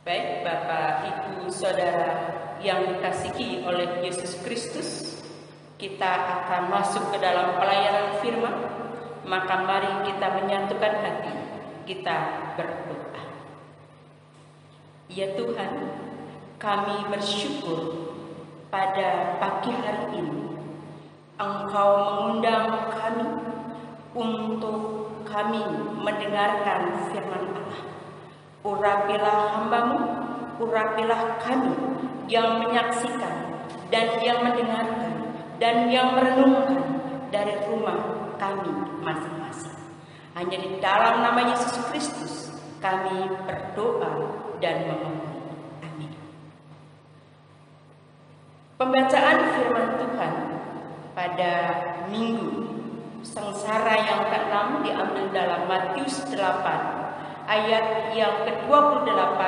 Baik Bapak, Ibu, Saudara yang dikasihi oleh Yesus Kristus, kita akan masuk ke dalam pelayanan firman. Maka mari kita menyatukan hati, kita berdoa. Ya Tuhan, kami bersyukur pada pagi hari ini Engkau mengundang kami untuk kami mendengarkan firman Allah. Urapilah hamba-Mu, urapilah kami yang menyaksikan dan yang mendengarkan dan yang merenungkan dari rumah kami masing-masing. Hanya di dalam nama Yesus Kristus kami berdoa dan memohon. Amin. Pembacaan firman Tuhan pada minggu sengsara yang ke-6 diambil dalam Matius 8 ayat yang ke-28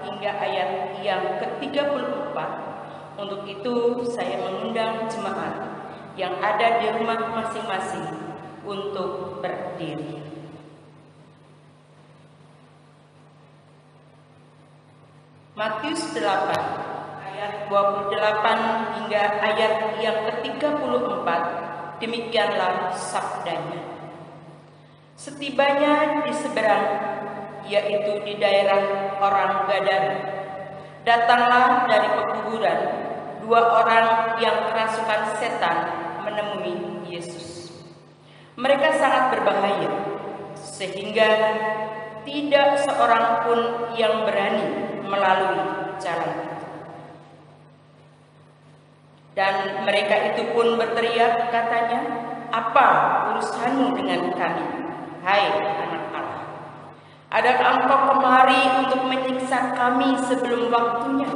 hingga ayat yang ke-34. Untuk itu saya mengundang jemaat yang ada di rumah masing-masing untuk berdiri. Matius 8 ayat 28 hingga ayat yang ke-34, demikianlah sabdanya. Setibanya di seberang, yaitu di daerah orang Gadara, datanglah dari pekuburan 2 orang yang kerasukan setan menemui Yesus. Mereka sangat berbahaya, sehingga tidak seorang pun yang berani melalui jalan itu. Dan mereka itu pun berteriak, katanya, "Apa urusanmu dengan kami, hai anak Allah? Adakah engkau kemari untuk menyiksa kami sebelum waktunya?"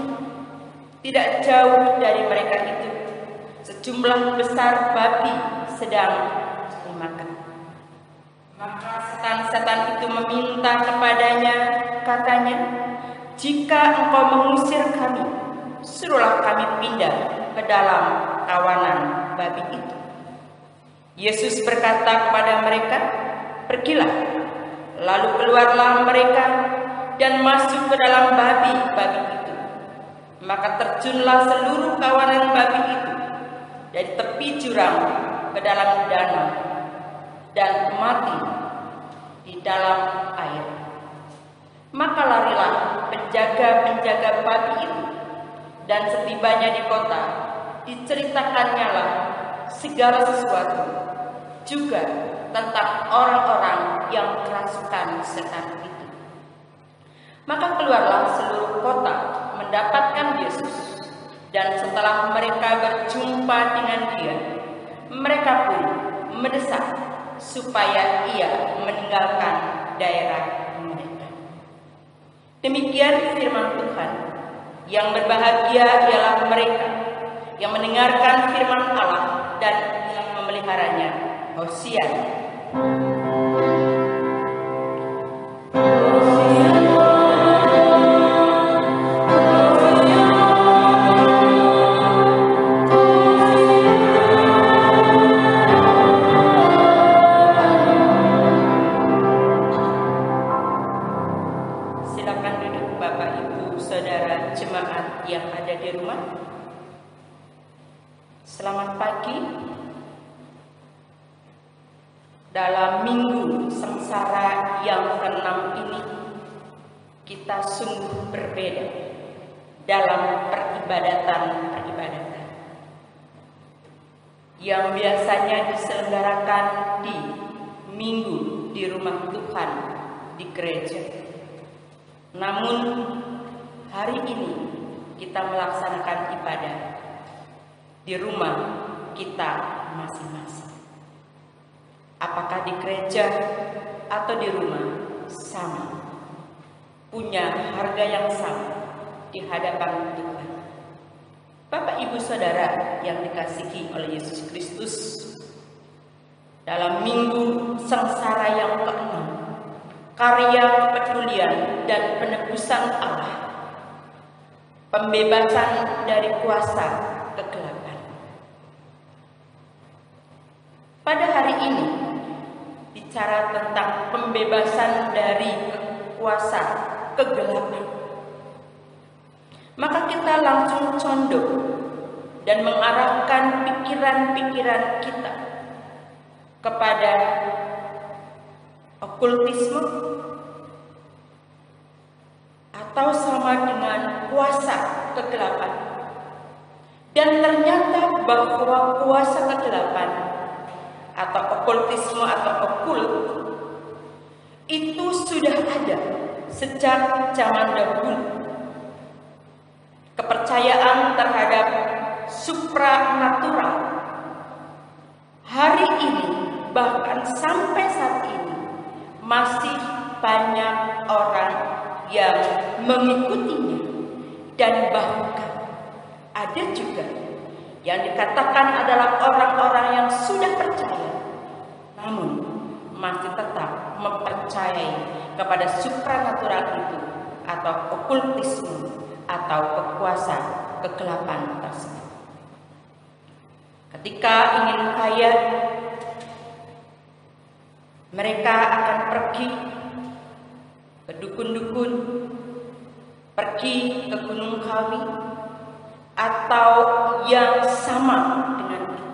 Tidak jauh dari mereka itu sejumlah besar babi sedang dimakan. Maka setan-setan itu meminta kepadanya, katanya, "Jika engkau mengusir kami, suruhlah kami pindah ke dalam kawanan babi itu." Yesus berkata kepada mereka, "Pergilah." Lalu keluarlah mereka dan masuk ke dalam babi-babi itu. Maka terjunlah seluruh kawanan babi itu dari tepi jurang ke dalam danau dan mati di dalam air. Maka larilah penjaga-penjaga babi itu, dan setibanya di kota diceritakannya lah segala sesuatu, juga tentang orang-orang yang kerasukan setan itu. Maka keluarlah seluruh kota mendapatkan Yesus, dan setelah mereka berjumpa dengan Dia, mereka pun mendesak supaya Ia meninggalkan daerah mereka. Demikian firman Tuhan. Yang berbahagia ialah mereka yang mendengarkan firman Allah dan yang memeliharanya. Hosiana. Silakan duduk Bapak, Ibu, Saudara jemaat yang ada di rumah. Selamat pagi. Dalam minggu sengsara yang ke-6 ini, kita sungguh berbeda dalam peribadatan yang biasanya diselenggarakan di minggu di rumah Tuhan di gereja. Namun hari ini kita melaksanakan ibadah di rumah kita masing-masing. Apakah di gereja atau di rumah, sama, punya harga yang sama di hadapan Tuhan. Bapak, Ibu, Saudara yang dikasihi oleh Yesus Kristus, dalam minggu sengsara yang ke-6, karya kepedulian dan penebusan Allah, pembebasan dari kuasa kegelapan. Pada hari ini bicara tentang pembebasan dari kuasa kegelapan. maka kita langsung condong dan mengarahkan pikiran-pikiran kita kepada okultisme atau sama dengan kuasa kegelapan. Dan ternyata bahwa kuasa kegelapan atau okultisme atau okult itu sudah ada sejak zaman dahulu. Kepercayaan terhadap supranatural hari ini, bahkan sampai saat ini, masih banyak orang yang mengikutinya. Dan bahkan ada juga yang dikatakan adalah orang-orang yang sudah percaya, namun masih tetap mempercayai kepada supranatural itu atau okultisme atau kekuasa kegelapan tersebut. Ketika ingin kaya, mereka akan pergi ke dukun-dukun, pergi ke Gunung Kawi, atau yang sama dengan itu.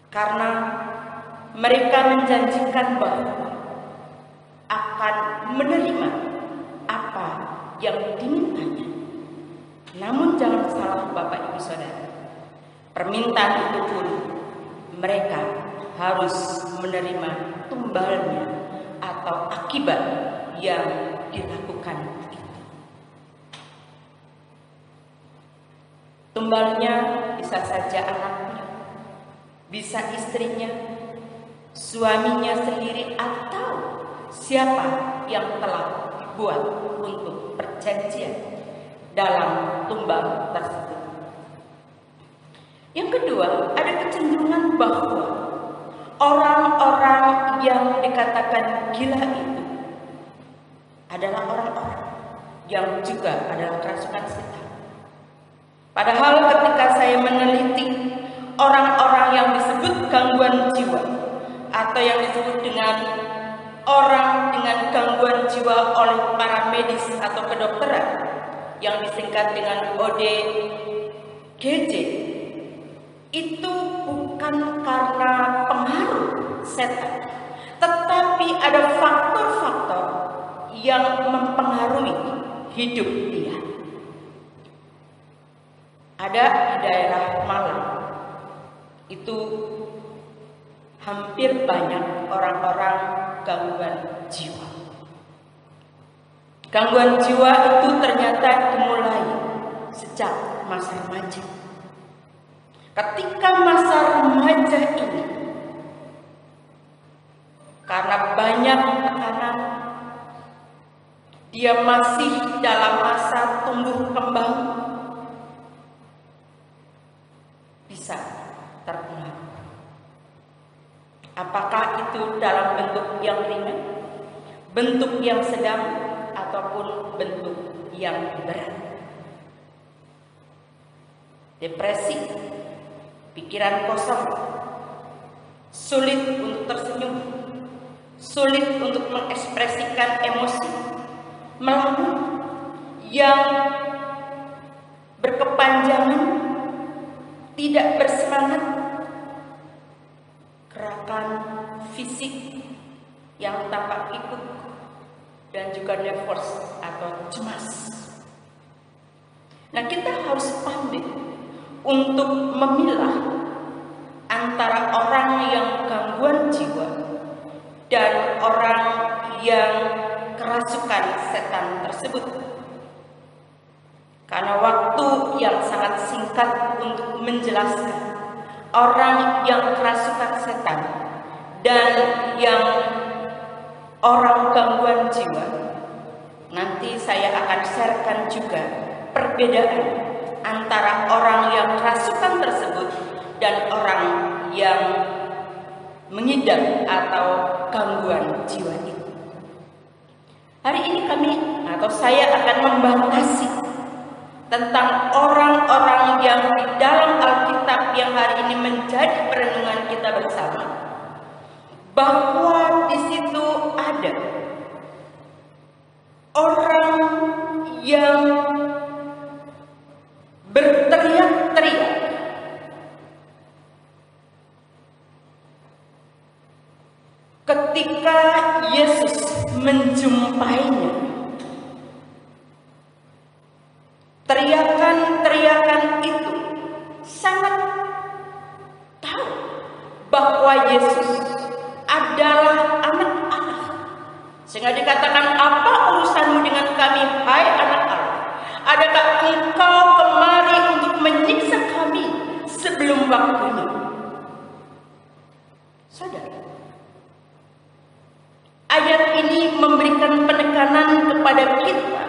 Karena mereka menjanjikan bahwa akan menerima apa yang dimintanya. Namun jangan salah Bapak Ibu Saudara, permintaan itu pun mereka harus menerima tumbalnya atau akibat yang dilakukan itu. Tumbalnya bisa saja anaknya, bisa istrinya, suaminya sendiri, atau siapa yang telah dibuat untuk perjanjian dalam tumbal tersebut. Yang kedua, ada kecenderungan bahwa orang-orang yang dikatakan gila itu adalah orang-orang yang juga adalah kerasukan setan. Padahal ketika saya meneliti orang-orang yang disebut gangguan jiwa atau yang disebut dengan orang dengan gangguan jiwa oleh para medis atau kedokteran yang disingkat dengan ODGJ, itu bukan karena pengaruh setan, tetapi ada faktor-faktor yang mempengaruhi hidup dia. Ada di daerah Malang, itu hampir banyak orang-orang gangguan jiwa. Gangguan jiwa itu ternyata dimulai sejak masa remaja. Ketika masa remaja ini, karena banyak tekanan, dia masih dalam masa tumbuh kembang, bisa terpengaruh. Apakah itu dalam bentuk yang ringan, bentuk yang sedang, ataupun bentuk yang berat? Depresi, pikiran kosong, sulit untuk tersenyum, sulit untuk mengekspresikan emosi, melamun yang berkepanjangan, tidak bersemangat, gerakan fisik yang tampak ikut, dan juga nervous atau cemas. Nah, kita harus pandai untuk memilah antara orang yang gangguan jiwa dan orang yang kerasukan setan tersebut. Karena waktu yang sangat singkat untuk menjelaskan orang yang kerasukan setan dan yang orang gangguan jiwa. Nanti saya akan sharekan juga perbedaan antara orang yang kerasukan tersebut dan orang yang mengidap atau gangguan jiwa itu. Hari ini saya akan membatasi tentang orang-orang yang di dalam Alkitab yang hari ini menjadi perenungan kita bersama, bahwa di situ ada orang ketika Yesus menjumpainya, teriakan-teriakan itu sangat tahu bahwa Yesus adalah anak Allah. Sehingga dikatakan, apa urusanmu dengan kami, hai anak Allah? Adakah engkau kemari untuk menyiksa kami sebelum waktunya? Saudara, ayat ini memberikan penekanan kepada kita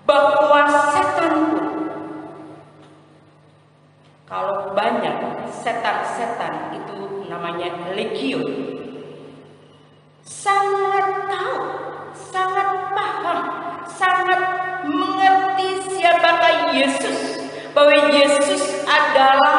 bahwa setan pun, kalau banyak setan-setan itu namanya legion, sangat tahu, sangat paham, sangat mengerti siapakah Yesus, bahwa Yesus adalah